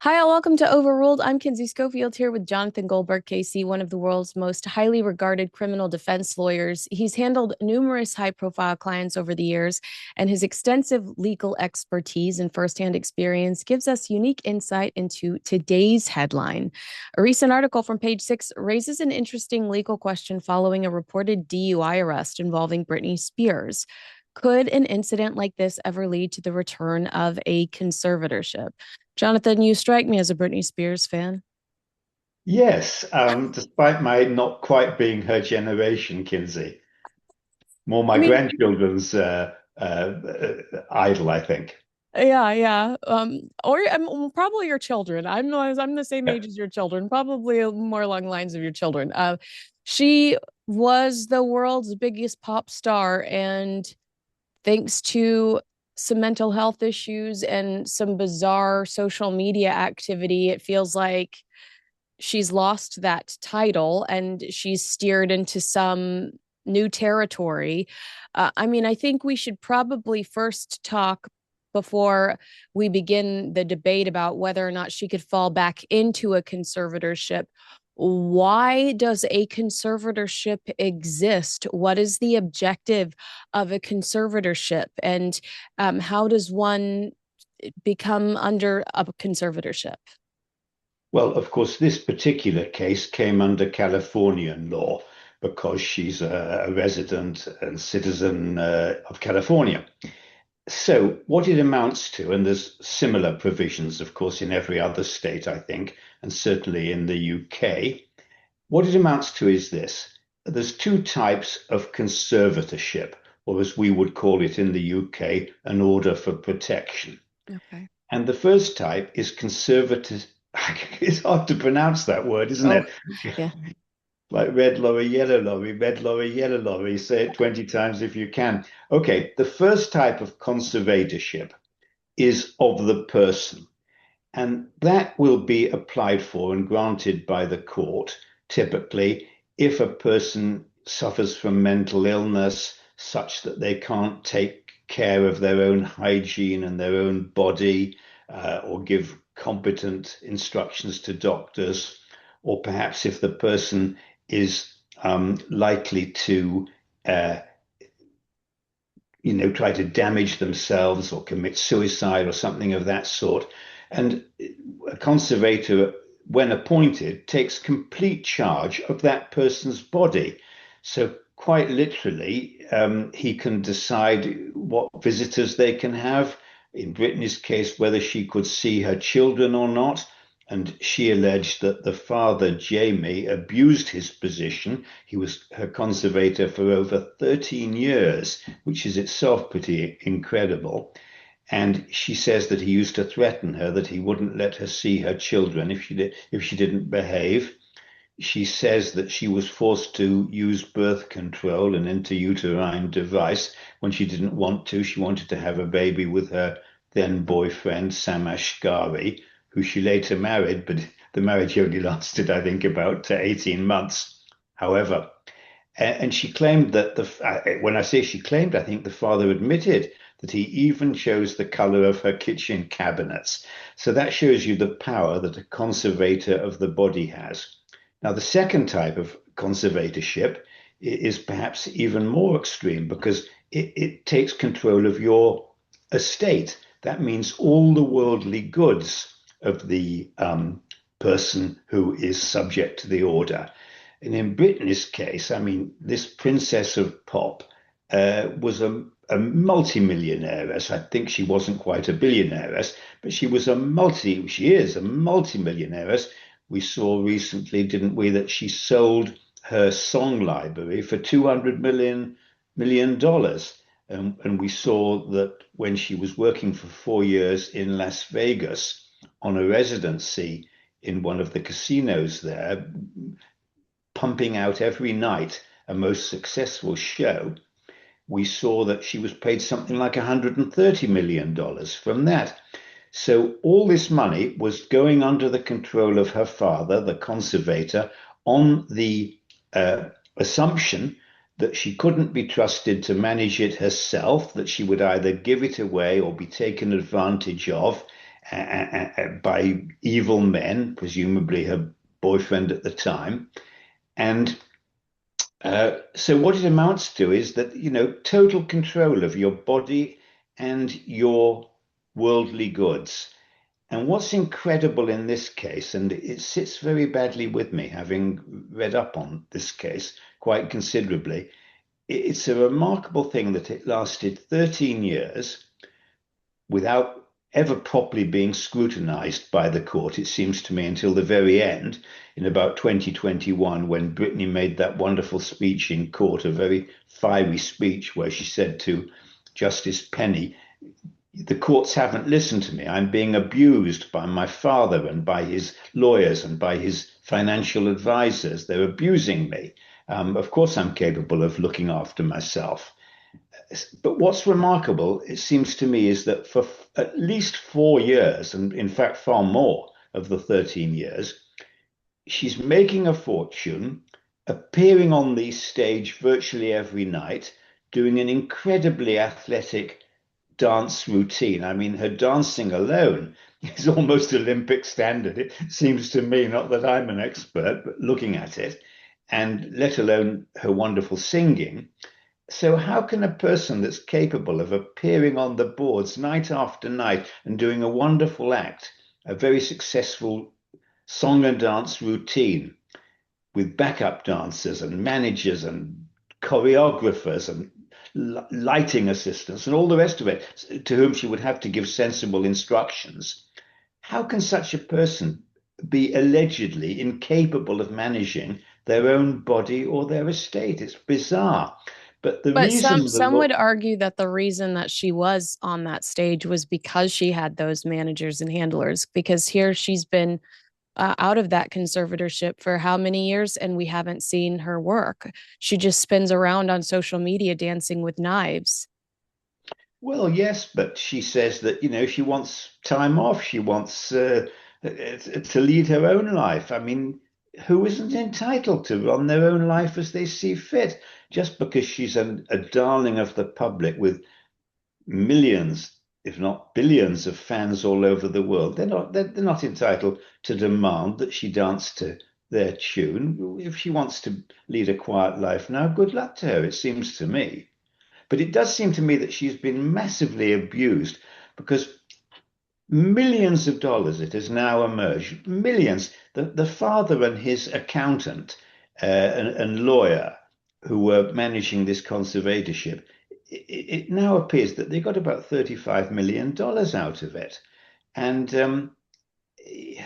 Hi, all. Welcome to Overruled. I'm Kinsey Schofield here with Jonathan Goldberg KC, one of the world's most highly regarded criminal defense lawyers. He's handled numerous high-profile clients over the years, and his extensive legal expertise and firsthand experience gives us unique insight into today's headline. A recent article from Page Six raises an interesting legal question following a reported DUI arrest involving Britney Spears. Could an incident like this ever lead to the return of a conservatorship? Jonathan, you strike me as a Britney Spears fan. Yes, despite my not quite being her generation, Kinsey, more I my mean, grandchildren's idol, I think. yeah. Or probably your children. I'm the same Yeah. age as your children, probably more along the lines of your children. She was the world's biggest pop star, and thanks to some mental health issues and some bizarre social media activity, it feels like she's lost that title and she's steered into some new territory. I think we should probably first talk before we begin the debate about whether or not she could fall back into a conservatorship. Why does a conservatorship exist? What is the objective of a conservatorship? And how does one become under a conservatorship? Well, of course, this particular case came under Californian law because she's a resident and citizen of California. So, what it amounts to, and there's similar provisions, of course, in every other state, I think, and certainly in the UK. What it amounts to is this. There's two types of conservatorship, or as we would call it in the UK, an order for protection. Okay. And the first type is conservative. It's hard to pronounce that word, isn't Oh, it? yeah. Like red lorry, yellow lorry, red lorry, yellow lorry. Say it 20 times if you can. Okay, the first type of conservatorship is of the person. And that will be applied for and granted by the court, typically, if a person suffers from mental illness such that they can't take care of their own hygiene and their own body, or give competent instructions to doctors, or perhaps if the person is likely to uh, try to damage themselves or commit suicide or something of that sort. And a conservator, when appointed, takes complete charge of that person's body. So, quite literally, he can decide what visitors they can have. In Brittany's case, whether she could see her children or not. And she alleged that the father, Jamie, abused his position. He was her conservator for over 13 years, which is itself pretty incredible. And she says that he used to threaten her that he wouldn't let her see her children if she didn't behave. She says that she was forced to use birth control, an intrauterine device, when she didn't want to. She wanted to have a baby with her then boyfriend, Sam Ashgari, who she later married, but the marriage only lasted, I think, about 18 months. However, and she claimed that when I say she claimed, I think the father admitted that he even chose the color of her kitchen cabinets. So that shows you the power that a conservator of the body has. Now, the second type of conservatorship is perhaps even more extreme because it takes control of your estate. That means all the worldly goods of the person who is subject to the order. And in Britney's case, I mean, this princess of pop was a multimillionaire. I think she wasn't quite a billionaire, but she is a multimillionaire. We saw recently, didn't we, that she sold her song library for $200 million. And we saw that when she was working for 4 years in Las Vegas on a residency in one of the casinos there, pumping out every night a most successful show, we saw that she was paid something like $130 million from that. So all this money was going under the control of her father, the conservator, on the assumption that she couldn't be trusted to manage it herself, that she would either give it away or be taken advantage of. by evil men, presumably her boyfriend at the time. And so what it amounts to is that, total control of your body and your worldly goods. And what's incredible in this case, and it sits very badly with me, having read up on this case quite considerably, it's a remarkable thing that it lasted 13 years without ever properly being scrutinized by the court, it seems to me, until the very end, in about 2021, when Britney made that wonderful speech in court, a very fiery speech where she said to Justice Penny, the courts haven't listened to me. I'm being abused by my father and by his lawyers and by his financial advisors. They're abusing me. Of course, I'm capable of looking after myself. But what's remarkable, it seems to me, is that for at least 4 years, and in fact far more of the 13 years, she's making a fortune, appearing on the stage virtually every night, doing an incredibly athletic dance routine. I mean, her dancing alone is almost Olympic standard, it seems to me, not that I'm an expert, but looking at it, and let alone her wonderful singing. So, how can a person that's capable of appearing on the boards night after night and doing a wonderful act, a very successful song and dance routine with backup dancers and managers and choreographers and lighting assistants and all the rest of it, to whom she would have to give sensible instructions, how can such a person be allegedly incapable of managing their own body or their estate? It's bizarre. But the But some reason the some law, would argue that the reason that she was on that stage was because she had those managers and handlers. Because here she's been out of that conservatorship for how many years, and we haven't seen her work. She just spins around on social media dancing with knives. well, yes, but she says that, she wants time off. She wants to lead her own life. I mean, who isn't entitled to run their own life as they see fit? Just because she's a darling of the public with millions, if not billions, of fans all over the world, they're not entitled to demand that she dance to their tune. If she wants to lead a quiet life now, good luck to her, it seems to me. But it does seem to me that she's been massively abused because millions of dollars, it has now emerged, millions. The father and his accountant and lawyer who were managing this conservatorship, it now appears that they got about $35 million out of it. And her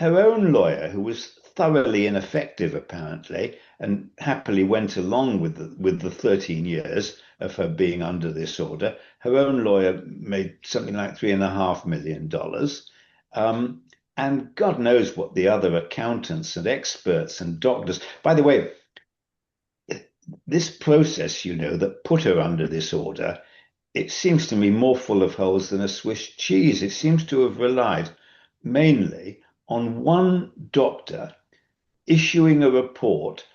own lawyer, who was thoroughly ineffective apparently, and happily went along with the 13 years of her being under this order. Her own lawyer made something like $3.5 million. Um, and God knows what the other accountants and experts and doctors. By the way, this process, that put her under this order, it seems to me more full of holes than a Swiss cheese. It seems to have relied mainly on one doctor issuing a report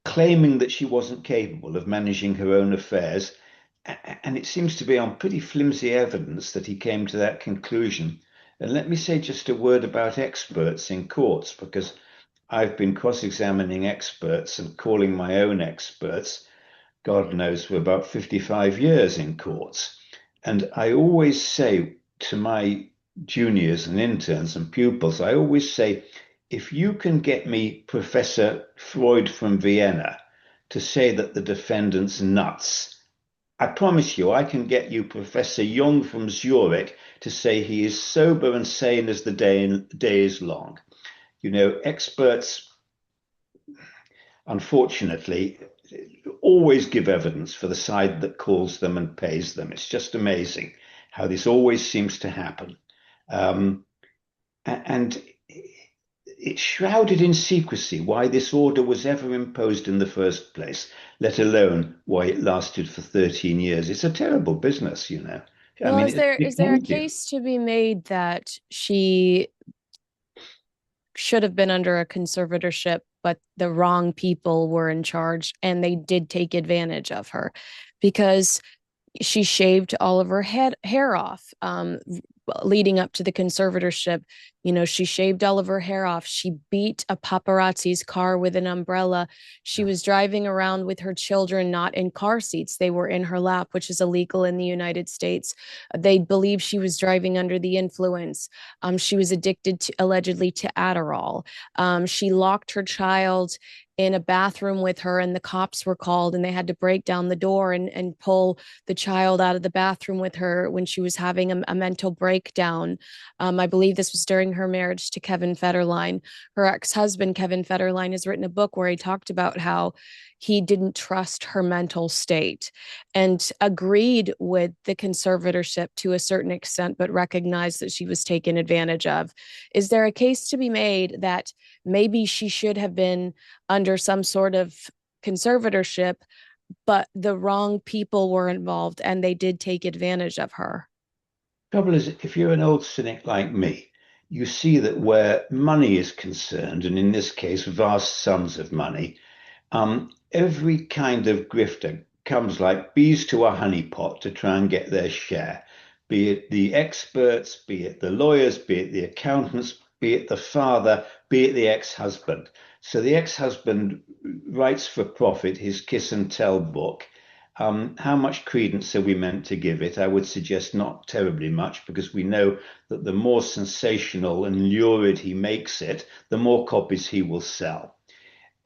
claiming that she wasn't capable of managing her own affairs. And it seems to be on pretty flimsy evidence that he came to that conclusion. And let me say just a word about experts in courts, because I've been cross-examining experts and calling my own experts, God knows, for about 55 years in courts. And I always say to my juniors and interns and pupils, I always say, if you can get me Professor Freud from Vienna to say that the defendant's nuts, I promise you I can get you Professor Jung from Zurich to say he is sober and sane as the day is long. Experts, unfortunately, always give evidence for the side that calls them and pays them. It's just amazing how this always seems to happen. And it's shrouded in secrecy why this order was ever imposed in the first place, let alone why it lasted for 13 years. It's a terrible business. I Well, mean, is it there a can be. case to be made that she should have been under a conservatorship, but the wrong people were in charge and they did take advantage of her because she shaved all of her hair off, leading up to the conservatorship. She shaved all of her hair off. She beat a paparazzi's car with an umbrella. She was driving around with her children not in car seats. They were in her lap, which is illegal in the United States. They believe she was driving under the influence. She was addicted allegedly to Adderall. She locked her child in a bathroom with her, and the cops were called, and they had to break down the door and pull the child out of the bathroom with her when she was having a mental breakdown. I believe this was during her marriage to Kevin Federline. Her ex-husband, Kevin Federline, has written a book where he talked about how he didn't trust her mental state and agreed with the conservatorship to a certain extent, but recognized that she was taken advantage of. Is there a case to be made that maybe she should have been under some sort of conservatorship, but the wrong people were involved and they did take advantage of her? Trouble is, if you're an old cynic like me, you see that where money is concerned, and in this case, vast sums of money, every kind of grifter comes like bees to a honeypot to try and get their share, be it the experts, be it the lawyers, be it the accountants, be it the father, be it the ex-husband. So the ex-husband writes for profit his kiss and tell book. How much credence are we meant to give it? I would suggest not terribly much, because we know that the more sensational and lurid he makes it, the more copies he will sell.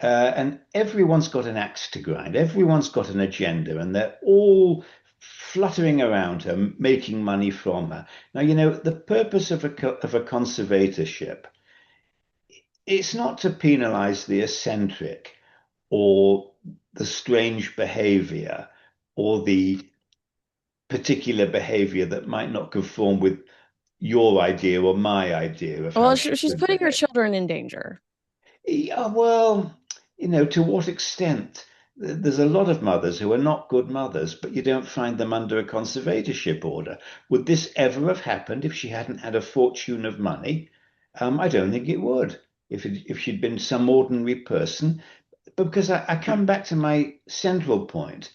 And everyone's got an axe to grind. Everyone's got an agenda, and they're all fluttering around her, making money from her. Now, the purpose of a conservatorship, it's not to penalize the eccentric or the strange behavior or the particular behavior that might not conform with your idea or my idea of Well, how she she's should putting her behave. children in danger. Yeah, well, to what extent? There's a lot of mothers who are not good mothers, but you don't find them under a conservatorship order. Would this ever have happened if she hadn't had a fortune of money? I don't think it would. If she'd been some ordinary person, but because I come back to my central point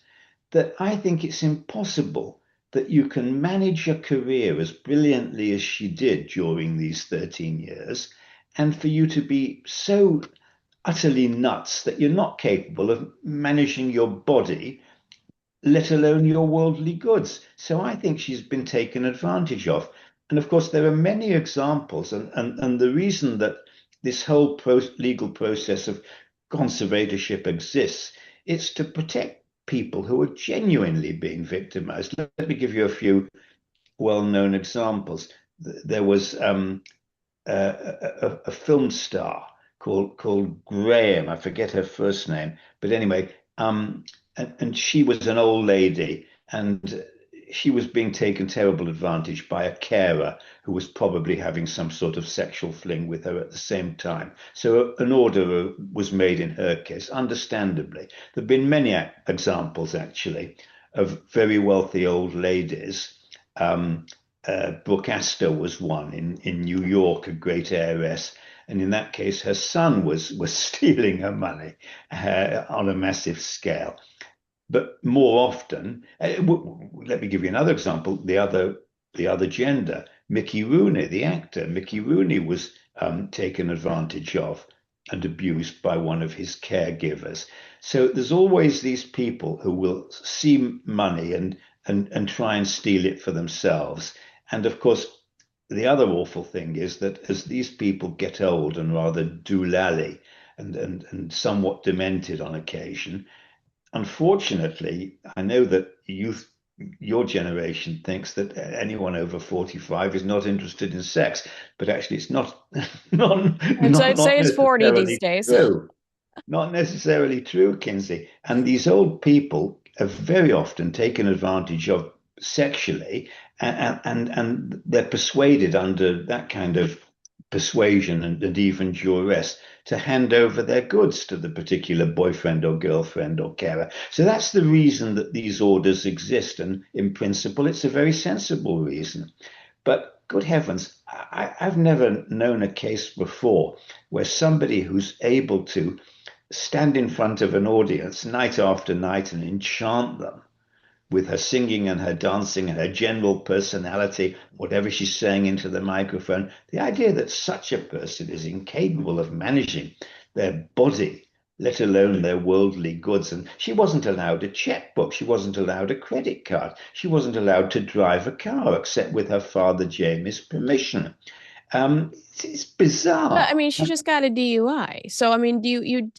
that I think it's impossible that you can manage a career as brilliantly as she did during these 13 years, and for you to be so utterly nuts that you're not capable of managing your body, let alone your worldly goods. So I think she's been taken advantage of. And of course, there are many examples. And the reason that this whole legal process of conservatorship exists, it's to protect people who are genuinely being victimized. Let me give you a few well-known examples. There was a film star called Graham. I forget her first name, but anyway, and she was an old lady, and she was being taken terrible advantage by a carer who was probably having some sort of sexual fling with her at the same time. So an order was made in her case, understandably. There have been many examples, actually, of very wealthy old ladies. Brooke Astor was one in New York, a great heiress. And in that case, her son was stealing her money on a massive scale. But more often, let me give you another example. The other gender, Mickey Rooney, the actor, Mickey Rooney was taken advantage of and abused by one of his caregivers. So there's always these people who will see money and try and steal it for themselves. And of course, the other awful thing is that as these people get old and rather doolally and somewhat demented on occasion, unfortunately, I know that your generation thinks that anyone over 45 is not interested in sex, but actually it's not I'd say not it's 40 these necessarily days. true. Not necessarily true, Kinsey. And these old people are very often taken advantage of sexually, and they're persuaded under that kind of persuasion and even duress to hand over their goods to the particular boyfriend or girlfriend or carer. So that's the reason that these orders exist. And in principle, it's a very sensible reason. But good heavens, I've never known a case before where somebody who's able to stand in front of an audience night after night and enchant them with her singing and her dancing and her general personality, whatever she's saying into the microphone, the idea that such a person is incapable of managing their body, let alone their worldly goods. And she wasn't allowed a checkbook. She wasn't allowed a credit card. She wasn't allowed to drive a car except with her father Jamie's permission. It's But bizarre. I mean, she just got a DUI. So I mean, do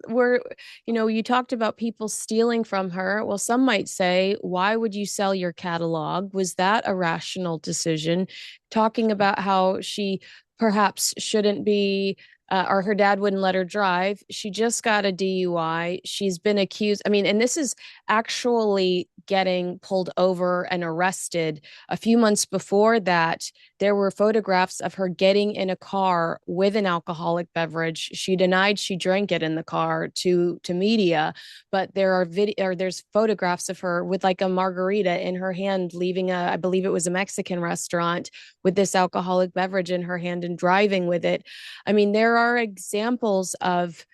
were you talked about people stealing from her. Well, some might say, why would you sell your catalog? Was that a rational decision? Talking about how she perhaps shouldn't be or her dad wouldn't let her drive. She just got a DUI. She's been accused. I mean, and this is actually getting pulled over and arrested. A few months before that, there were photographs of her getting in a car with an alcoholic beverage. She denied she drank it in the car to media, but there's photographs of her with like a margarita in her hand, leaving I believe it was a Mexican restaurant with this alcoholic beverage in her hand and driving with it. I mean, there are examples of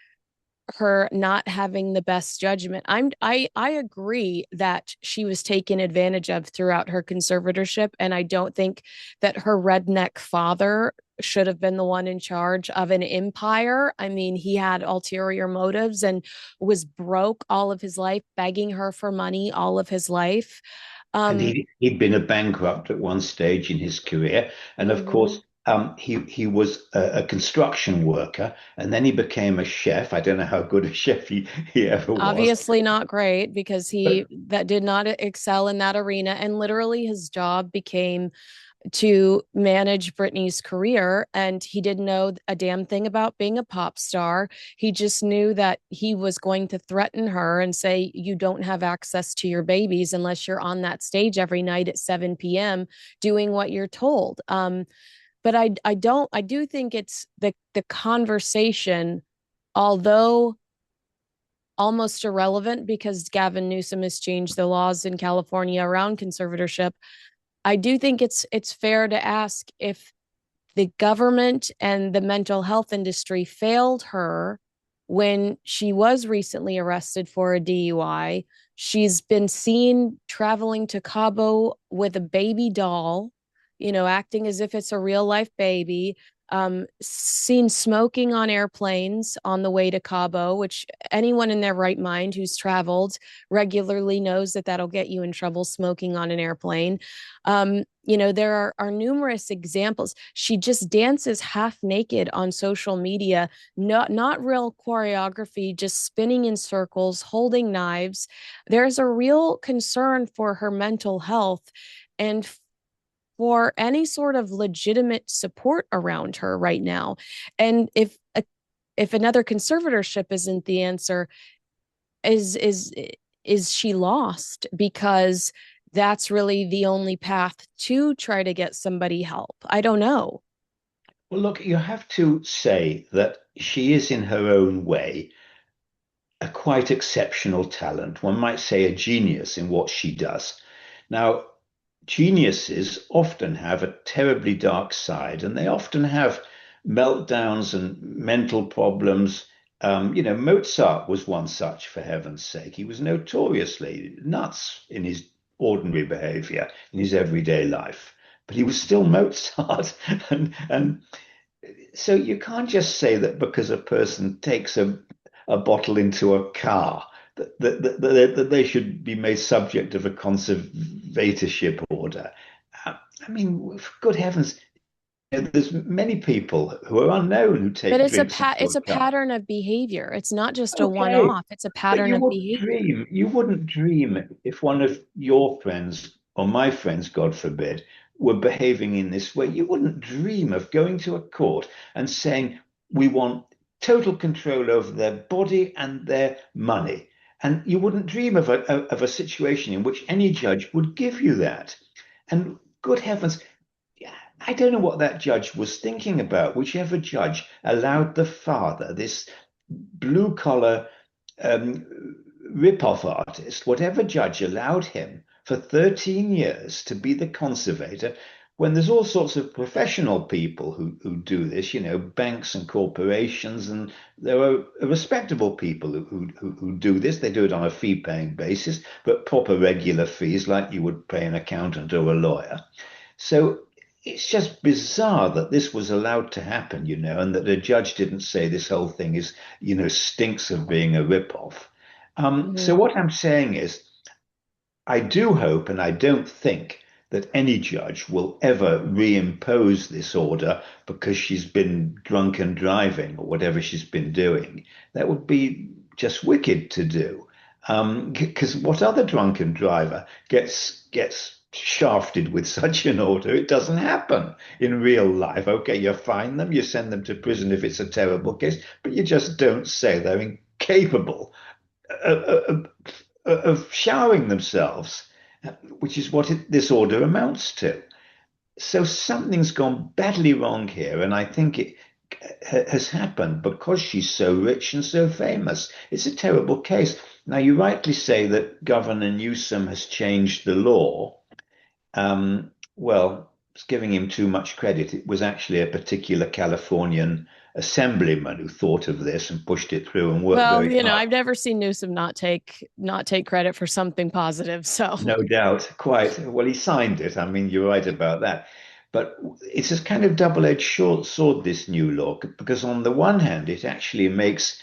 her not having the best judgment. I agree that she was taken advantage of throughout her conservatorship, and I don't think that her redneck father should have been the one in charge of an empire. I mean, he had ulterior motives and was broke all of his life, begging her for money all of his life. And Um, he'd been a bankrupt at one stage in his career, and of mhm. course, he was a construction worker, and then he became a chef. I don't know how good a chef he ever was, Obviously not great because but he that did not excel in that arena, and literally his job became to manage Britney's career. And he didn't know a damn thing about being a pop star. He just knew that he was going to threaten her and say, you don't have access to your babies unless you're on that stage every night at 7 p.m. doing what you're told. But I do think it's the conversation, although almost irrelevant because Gavin Newsom has changed the laws in California around conservatorship. I do think it's fair to ask if the government and the mental health industry failed her when she was recently arrested for a DUI. She's been seen traveling to Cabo with a baby doll, acting as if it's a real life baby. Seen smoking on airplanes on the way to Cabo, which anyone in their right mind who's traveled regularly knows that that'll get you in trouble, smoking on an airplane. There are numerous examples. She just dances half naked on social media, not real choreography, just spinning in circles, holding knives. There's a real concern for her mental health and for any sort of legitimate support around her right now. And if another conservatorship isn't the answer, is is is she lost because that's really the only path to try to get somebody help? I don't know. well, look, you have to say that she is in her own way a quite exceptional talent. One might say a genius in what she does. Now, geniuses often have a terribly dark side, and they often have meltdowns and mental problems. Mozart was one such, for heaven's sake. He was notoriously nuts in his ordinary behavior, in his everyday life, but he was still Mozart. And so you can't just say that because a person takes a bottle into a car that they should be made subject of a conservatorship order. I mean, for good heavens, there's many people who are unknown who But take drinks into it's a a car. pattern of behavior. It's not just a Okay, one-off, it's a but pattern of behavior. you wouldn't dream if one of your friends or my friends, God forbid, were behaving in this way. You wouldn't dream of going to a court and saying, we want total control over their body and their money. And you wouldn't dream of a situation in which any judge would give you that. And good heavens, I don't know what that judge was thinking about, whichever judge allowed the father, this blue collar rip-off artist, whatever judge allowed him for 13 years to be the conservator, when there's all sorts of professional people who do this, banks and corporations, and there are respectable people who do this. They do it on a fee-paying basis, but proper regular fees like you would pay an accountant or a lawyer. So it's just bizarre that this was allowed to happen, and that the judge didn't say this whole thing is, stinks of being a ripoff. So Mhm. what I'm saying is, I do hope and I don't think that any judge will ever reimpose this order because she's been drunk and driving or whatever she's been doing. That would be just wicked to do. Because what other drunken driver gets shafted with such an order? It doesn't happen in real life. Okay, you fine them, you send them to prison if it's a terrible case, but you just don't say they're incapable of, of showering themselves, which is what this order amounts to. So something's gone badly wrong here, and I think it has happened because she's so rich and so famous. It's a terrible case. Now, you rightly say that Governor Newsom has changed the law. Well, it's giving him too much credit. It was actually a particular Californian assemblyman who thought of this and pushed it through and worked Well, very hard. I've never seen Newsom not take credit for something positive. So, No doubt, quite. Well, he signed it. I mean, you're right about that. But it's a kind of double-edged short sword, this new law, because on the one hand, it actually makes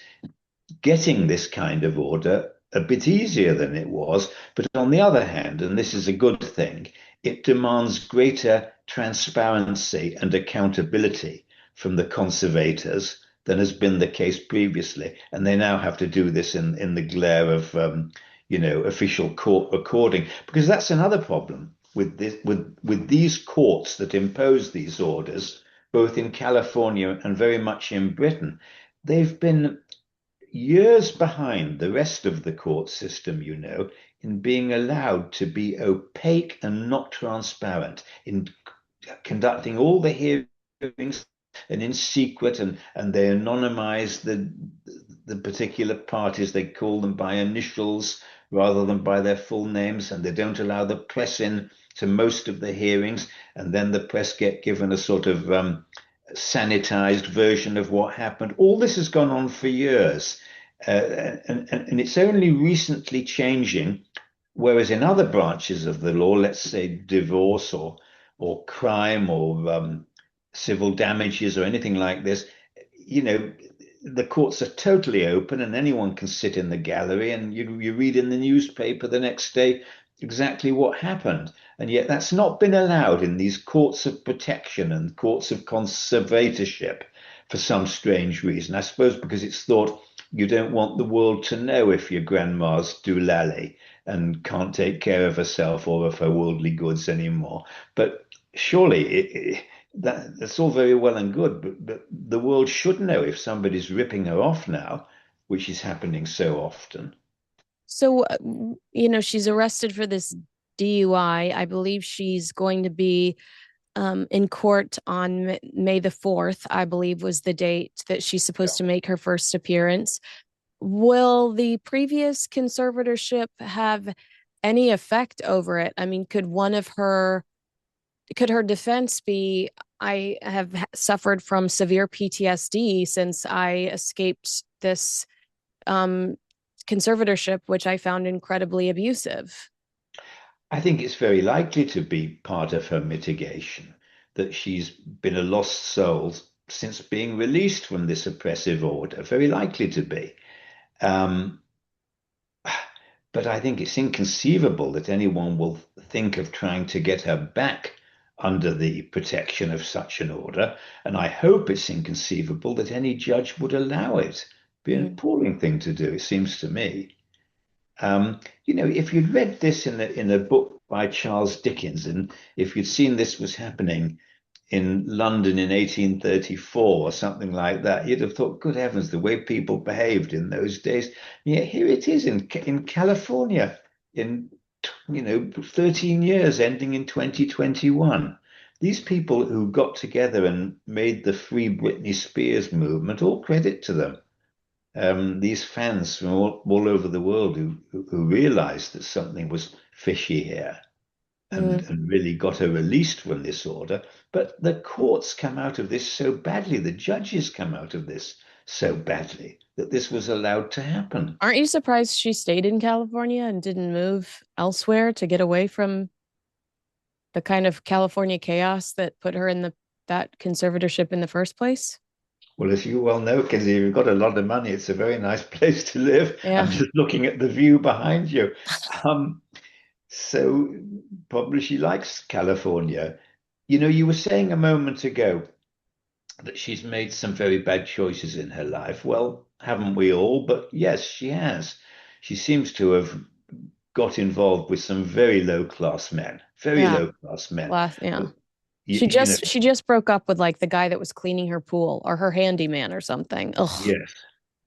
getting this kind of order a bit easier than it was. But on the other hand, and this is a good thing, it demands greater transparency and accountability from the conservators than has been the case previously. And they now have to do this in the glare of, official court recording, because that's another problem with this, with these courts that impose these orders, both in California and very much in Britain. They've been years behind the rest of the court system, in being allowed to be opaque and not transparent, in conducting all the hearings and in secret, and they anonymize the particular parties. They call them by initials rather than by their full names, and they don't allow the press in to most of the hearings, and then the press get given a sort of sanitized version of what happened. All this has gone on for years, and it's only recently changing. Whereas in other branches of the law, let's say divorce or crime or civil damages or anything like this, you know, the courts are totally open and anyone can sit in the gallery and you read in the newspaper the next day exactly what happened. And yet that's not been allowed in these courts of protection and courts of conservatorship for some strange reason. I suppose because it's thought you don't want the world to know if your grandma's doolally and can't take care of herself or of her worldly goods anymore. But surely that's all very well and good, but the world should know if somebody's ripping her off now, which is happening so often. she's arrested for this DUI. I believe she's going to be in court on May the 4th, I believe was the date that she's supposed to make her first appearance. Will the previous conservatorship have any effect over it? I mean, could her defense be, I have suffered from severe PTSD since I escaped this um, conservatorship, which I found incredibly abusive? I think it's very likely to be part of her mitigation that she's been a lost soul since being released from this oppressive order. Very likely to be. Um, but I think it's inconceivable that anyone will think of trying to get her back under the protection of such an order. And I hope it's inconceivable that any judge would allow it. It'd be an Mm. appalling thing to do, it seems to me. If you'd read this in a book by Charles Dickens, and if you'd seen this was happening in London in 1834 or something like that, you'd have thought, good heavens, the way people behaved in those days. And yet here it is in California in 13 years ending in 2021. These people who got together and made the Free Britney Spears movement, all credit to them. These fans from all over the world who realized that something was fishy here. Mm. and really got her released from this order. But the courts come out of this so badly, the judges come out of this so badly that this was allowed to happen. Aren't you surprised she stayed in California and didn't move elsewhere to get away from the kind of California chaos that put her in that conservatorship in the first place? Well, as you well know, Kinsey, you've got a lot of money. It's a very nice place to live. I'm Yeah. just looking at the view behind you. Um, so probably she likes California. You know, you were saying a moment ago that she's made some very bad choices in her life. Well, haven't we all? But yes, she has. She seems to have got involved with some very Yeah. low class men. Last, yeah. Well, She you know, just she just broke up with like the guy that was cleaning her pool or her handyman or something. Ugh. yes,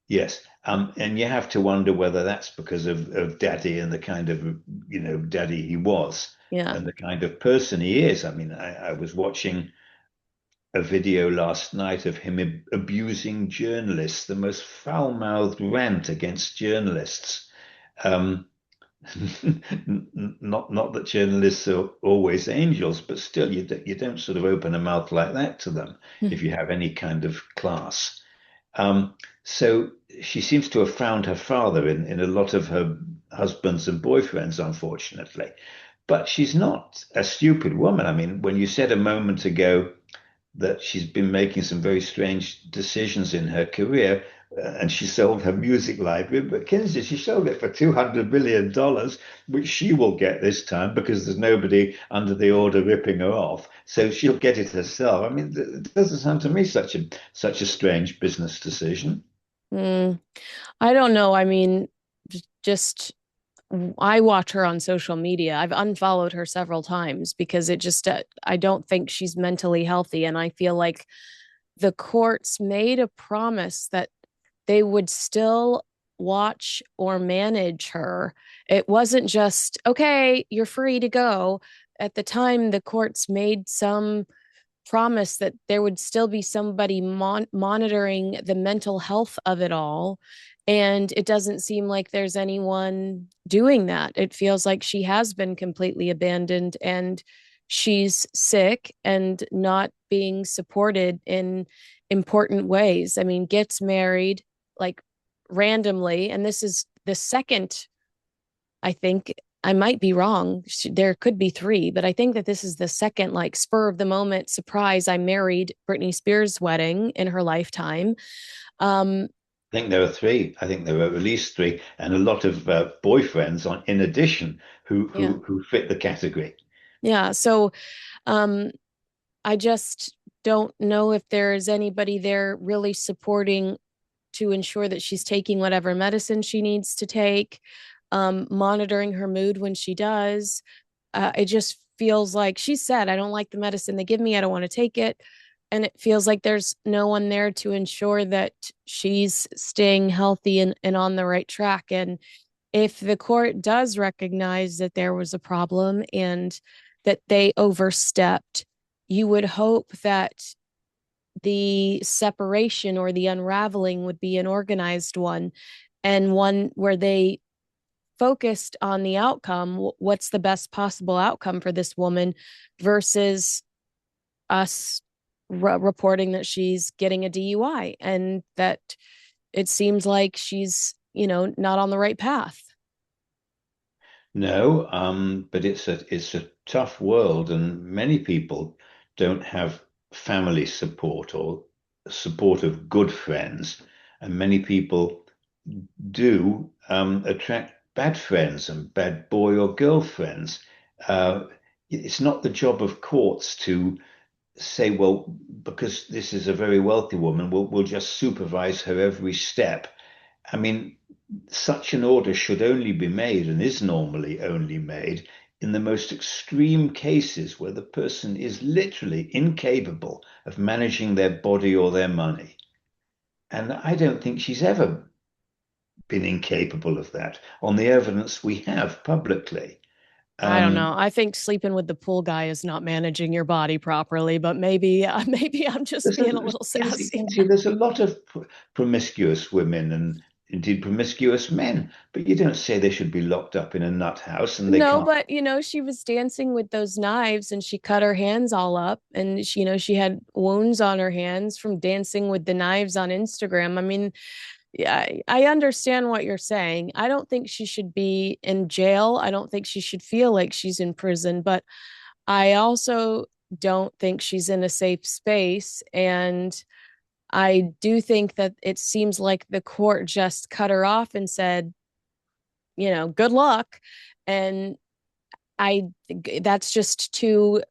yes. And you have to wonder whether that's because of daddy and the kind of, daddy he was Yeah. and the kind of person he is. I mean, I was watching a video last night of him abusing journalists, the most foul-mouthed rant against journalists. Um, not that journalists are always angels, but still, you don't sort of open a mouth like that to them if you have any kind of class. Um, so she seems to have found her father in a lot of her husbands and boyfriends, unfortunately. But she's not a stupid woman. I mean, when you said a moment ago that she's been making some very strange decisions in her career, and she sold her music library. But Kinsey, she sold it for $200 million, which she will get this time because there's nobody under the order ripping her off. So she'll get it herself. I mean, it doesn't sound to me such a strange business decision. Mm, I don't know. I mean, just I watch her on social media. I've unfollowed her several times because it just I don't think she's mentally healthy, and I feel like the courts made a promise that they would still watch or manage her. It wasn't just, okay, you're free to go. At the time, the courts made some promise that there would still be somebody monitoring the mental health of it all. And it doesn't seem like there's anyone doing that. It feels like she has been completely abandoned and she's sick and not being supported in important ways. I mean, gets married like randomly. And this is the second, I think, I might be wrong. There could be three, but I think that this is the second, like, spur of the moment surprise. I married Britney Spears' wedding in her lifetime. Um, I think there are three. I think there are at least three, and a lot of boyfriends in addition who yeah. who fit the category. Yeah. So um, I just don't know if there is anybody there really supporting to ensure that she's taking whatever medicine she needs to take, monitoring her mood when she does. It just feels like she said, I don't like the medicine they give me. I don't want to take it. And it feels like there's no one there to ensure that she's staying healthy and on the right track. And if the court does recognize that there was a problem and that they overstepped, you would hope that the separation or the unraveling would be an organized one and one where they focused on the outcome. What's the best possible outcome for this woman versus us reporting that she's getting a DUI and that it seems like she's, not on the right path. No, but it's a tough world, and many people don't have family support or support of good friends, and many people do attract bad friends and bad boy or girl friends. Uh, it's not the job of courts to say, well, because this is a very wealthy woman, we'll just supervise her every step. I mean, such an order should only be made and is normally only made in the most extreme cases where the person is literally incapable of managing their body or their money. And I don't think she's ever been incapable of that on the evidence we have publicly. I don't Um, know. I think sleeping with the pool guy is not managing your body properly, but maybe maybe I'm just there's a, being a little sassy. there's a lot of promiscuous women and indeed promiscuous men. But you don't say they should be locked up in a nut house and they No, can't. but she was dancing with those knives and she cut her hands all up and she had wounds on her hands from dancing with the knives on Instagram. I mean, yeah, I understand what you're saying. I don't think she should be in jail. I don't think she should feel like she's in prison, but I also don't think she's in a safe space. And I do think that it seems like the court just cut her off and said, good luck. And I that's just too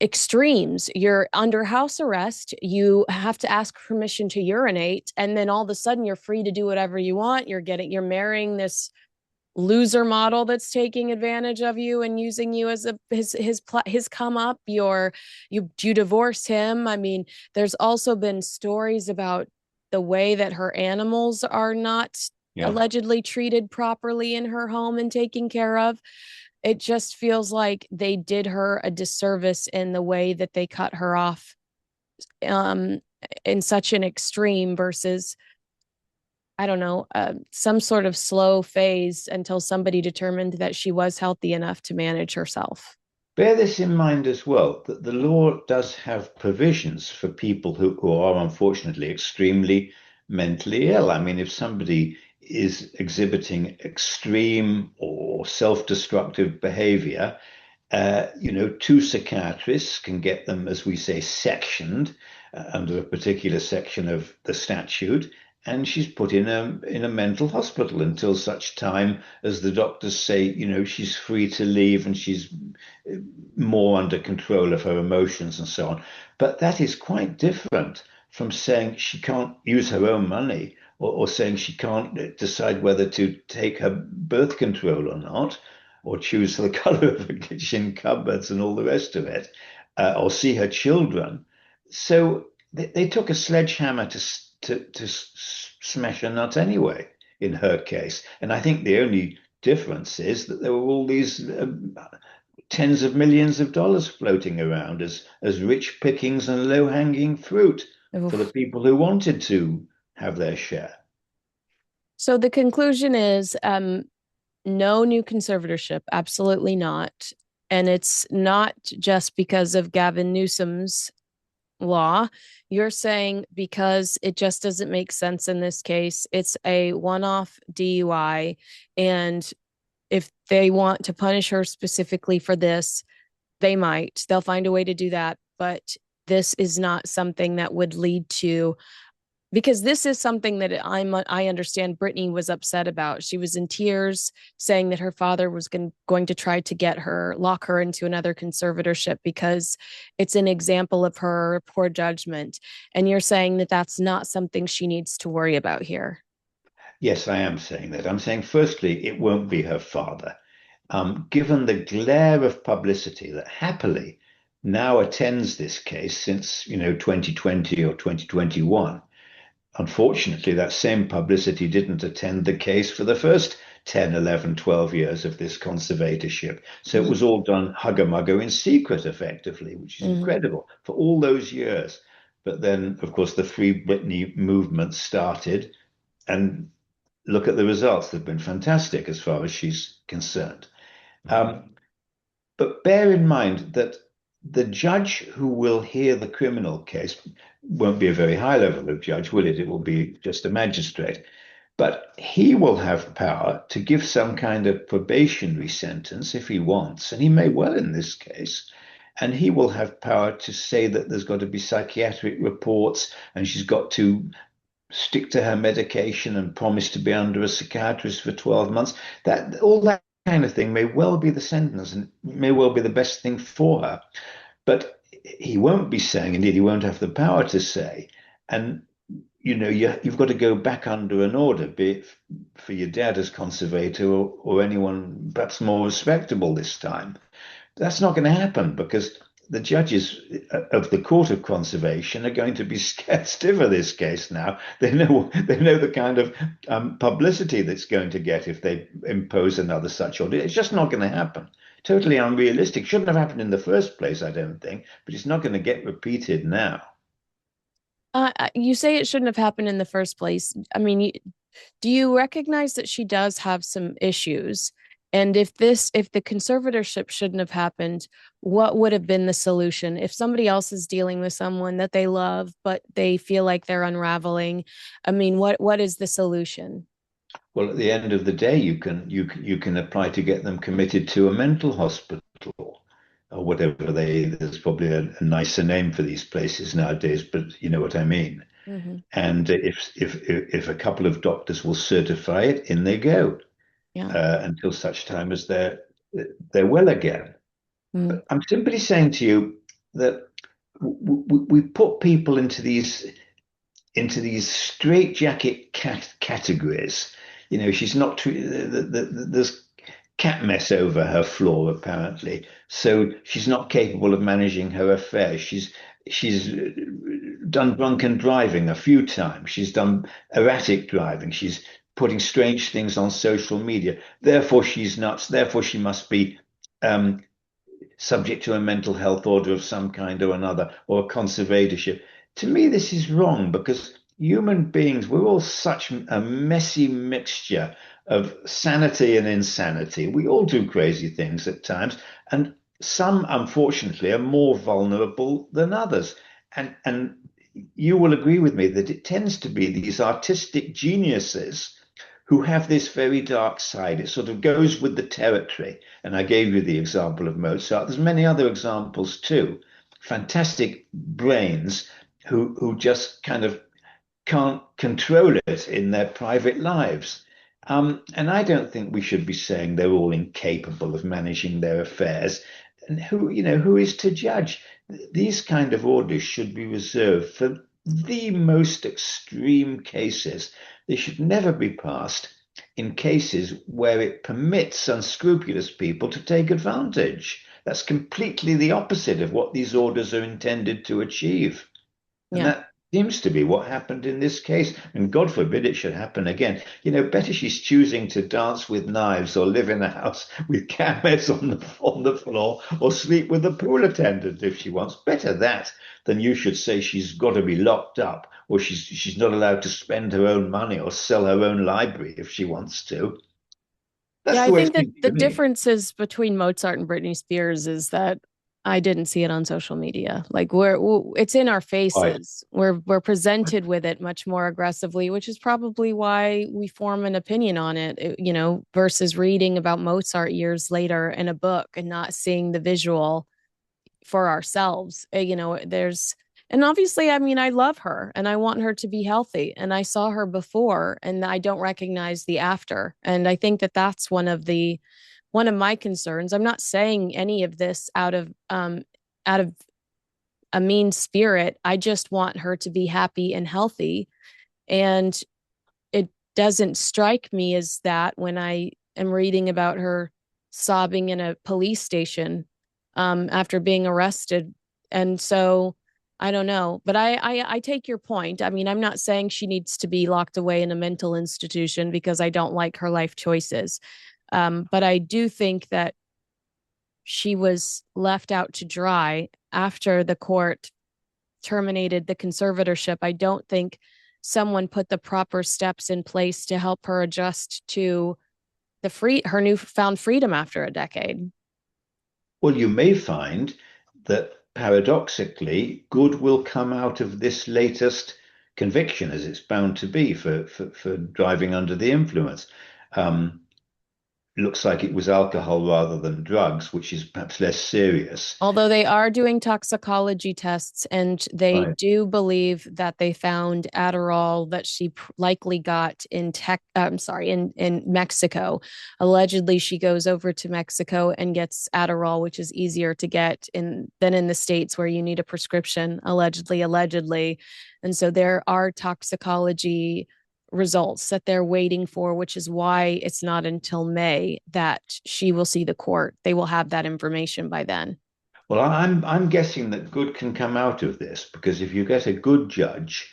extremes. You're under house arrest. You have to ask permission to urinate, and then all of a sudden you're free to do whatever you want. You're marrying this loser model that's taking advantage of you and using you as his come up. You divorce him. I mean, there's also been stories about the way that her animals are not Yeah. allegedly treated properly in her home and taken care of. It just feels like they did her a disservice in the way that they cut her off um, in such an extreme versus, I don't know, some sort of slow phase until somebody determined that she was healthy enough to manage herself. Bear this in mind as well, that the law does have provisions for people who are unfortunately extremely mentally ill. I mean, if somebody is exhibiting extreme or self-destructive behavior, two psychiatrists can get them, as we say, sectioned under a particular section of the statute, and she's put in a mental hospital until such time as the doctors say, she's free to leave and she's more under control of her emotions and so on. But that is quite different from saying she can't use her own money or saying she can't decide whether to take her birth control or not, or choose the color of her kitchen cupboards and all the rest of it, or see her children. So they took a sledgehammer to smash a nut anyway, in her case. And I think the only difference is that there were all these tens of millions of dollars floating around as rich pickings and low hanging fruit for the Oof. people who wanted to have their share. So the conclusion is no new conservatorship, absolutely not. And it's not just because of Gavin Newsom's law. You're saying because it just doesn't make sense in this case. It's a one off DUI. And if they want to punish her specifically for this, they might. They'll find a way to do that. But this is not something that would lead to, because this is something that I understand Britney was upset about. She was in tears saying that her father was going to try to lock her into another conservatorship because it's an example of her poor judgment. And you're saying that that's not something she needs to worry about here. Yes, I am saying that. I'm saying, firstly, it won't be her father. Given the glare of publicity that happily now attends this case since, 2020 or 2021. Unfortunately, that same publicity didn't attend the case for the first 10, 11, 12 years of this conservatorship. So it Mm-hmm. was all done hugger-mugger in secret, effectively, which is Mm-hmm. incredible for all those years. But then, of course, the Free Britney movement started, and look at the results. They've been fantastic as far as she's concerned. Um, but bear in mind that the judge who will hear the criminal case won't be a very high level of judge, will it? It will be just a magistrate. But he will have power to give some kind of probationary sentence if he wants, and he may well in this case. And he will have power to say that there's got to be psychiatric reports and she's got to stick to her medication and promise to be under a psychiatrist for 12 months. That all that kind of thing may well be the sentence and may well be the best thing for her. But he won't be saying, indeed, he won't have the power to say. And you've got to go back under an order, be it for your dad as conservator or anyone perhaps more respectable this time. That's not going to happen because the judges of the Court of Conservation are going to be scared stiff of this case now. They know the kind of publicity that's going to get if they impose another such order. It's just not going to happen. Totally unrealistic. Shouldn't have happened in the first place, I don't think, but it's not going to get repeated now. You say it shouldn't have happened in the first place. I mean, do you recognize that she does have some issues? And if the conservatorship shouldn't have happened, what would have been the solution? If somebody else is dealing with someone that they love, but they feel like they're unraveling, I mean, what is the solution? Well, at the end of the day, you can apply to get them committed to a mental hospital or whatever there's probably a nicer name for these places nowadays, but you know what I mean. Mm-hmm. And if a couple of doctors will certify it, in they go Yeah. until such time as they're well again. Mm. But I'm simply saying to you that we put people into these straitjacket categories. You know, she's not. There's cat mess over her floor apparently, so she's not capable of managing her affairs. She's done drunken driving a few times. She's done erratic driving. She's putting strange things on social media. Therefore, she's nuts. Therefore, she must be um, subject to a mental health order of some kind or another, or a conservatorship. To me, this is wrong because human beings, we're all such a messy mixture of sanity and insanity. We all do crazy things at times, and some, unfortunately, are more vulnerable than others. And you will agree with me that it tends to be these artistic geniuses who have this very dark side. It sort of goes with the territory. And I gave you the example of Mozart. There's many other examples too. Fantastic brains who just kind of can't control it in their private lives. And I don't think we should be saying they're all incapable of managing their affairs. And who is to judge? These kind of orders should be reserved for the most extreme cases. They should never be passed in cases where it permits unscrupulous people to take advantage. That's completely the opposite of what these orders are intended to achieve. And Yeah. that seems to be what happened in this case. And God forbid it should happen again. Better she's choosing to dance with knives or live in a house with cameras on the floor or sleep with a pool attendant if she wants. Better that than you should say she's got to be locked up or she's not allowed to spend her own money or sell her own library if she wants to. Yeah, That's I the way it think that seems the to me. differences between Mozart and Britney Spears is that I didn't see it on social media. Like it's in our Right. faces. We're presented with it much more aggressively, which is probably why we form an opinion on it, versus reading about Mozart years later in a book and not seeing the visual for ourselves. And obviously, I mean, I love her and I want her to be healthy. And I saw her before and I don't recognize the after. And I think that that's one of my concerns. I'm not saying any of this out of a mean spirit. I just want her to be happy and healthy. And it doesn't strike me as that when I am reading about her sobbing in a police station after being arrested. And so I don't know, but I take your point. I mean, I'm not saying she needs to be locked away in a mental institution because I don't like her life choices. But I do think that she was left out to dry after the court terminated the conservatorship. I don't think someone put the proper steps in place to help her adjust to her newfound freedom after a decade. Well, you may find that paradoxically, good will come out of this latest conviction, as it's bound to be for driving under the influence. Um, Looks like it was alcohol rather than drugs, which is perhaps less serious. Although they are doing toxicology tests and they Right. do believe that they found Adderall that she likely got in Mexico. Allegedly, she goes over to Mexico and gets Adderall, which is easier to get than in the States where you need a prescription, allegedly. And so there are toxicology results that they're waiting for, which is why it's not until May that she will see the court. They will have that information by then. Well, I'm guessing that good can come out of this because if you get a good judge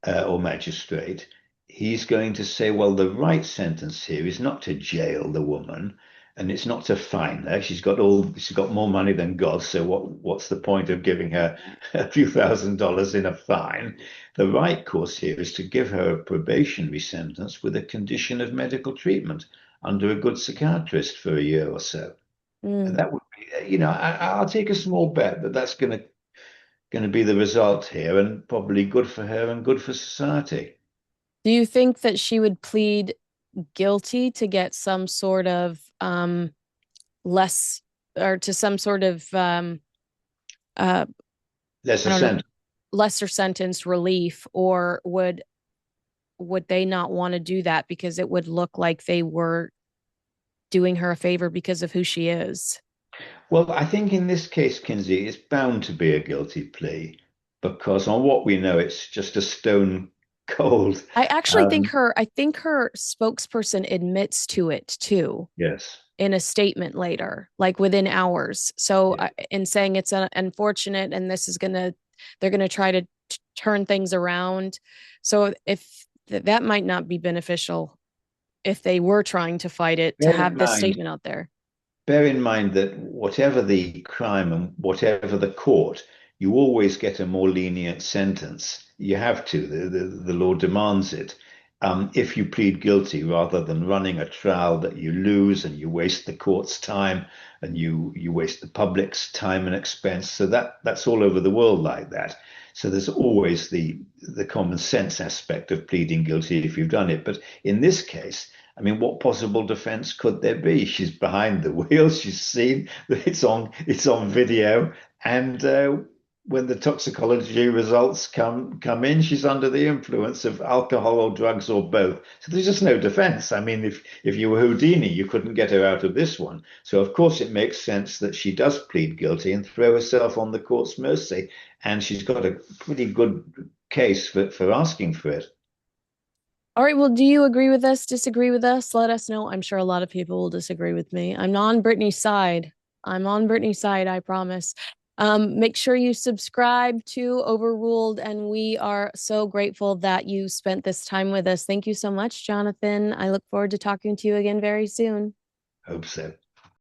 or magistrate, he's going to say, well, the right sentence here is not to jail the woman. and it's not to fine her. She's got more money than God. So what's the point of giving her a few $1,000s in a fine? The right course here is to give her a probationary sentence with a condition of medical treatment under a good psychiatrist for a year or so. And Mm. that would be, I'll take a small bet that that's going to be the result here, and probably good for her and good for society. Do you think that she would plead guilty to get some sort of less or to some sort of uh There's I a don't know, sentence. lesser sentence relief, or would they not want to do that because it would look like they were doing her a favor because of who she is? Well, I think in this case, Kinsey, it's bound to be a guilty plea because on what we know, it's just a stone cold. I actually think Um, her spokesperson admits to it too yes. in a statement later, like within hours. So Yeah. in saying it's unfortunate and this is gonna they're gonna try to turn things around. So if that might not be beneficial if they were trying to fight it to Bear in have this mind, statement out there. bear in mind that whatever the crime and whatever the court, you always get a more lenient sentence. You have to. The law demands it. If you plead guilty, rather than running a trial that you lose and you waste the court's time and you waste the public's time and expense. So that's all over the world like that. So there's always the common sense aspect of pleading guilty if you've done it. But in this case, I mean, what possible defense could there be? She's behind the wheel. She's seen that it's on video, and when the toxicology results come in, she's under the influence of alcohol or drugs or both. So there's just no defense. I mean, if you were Houdini, you couldn't get her out of this one. So of course it makes sense that she does plead guilty and throw herself on the court's mercy, and she's got a pretty good case for asking for it. All right. Well, do you agree with us? Disagree with us? Let us know. I'm sure a lot of people will disagree with me. I'm on Britney's side. I'm on Britney's side, I promise. Make sure you subscribe to Overruled, and we are so grateful that you spent this time with us. Thank you so much, Jonathan. I look forward to talking to you again very soon. Hope so.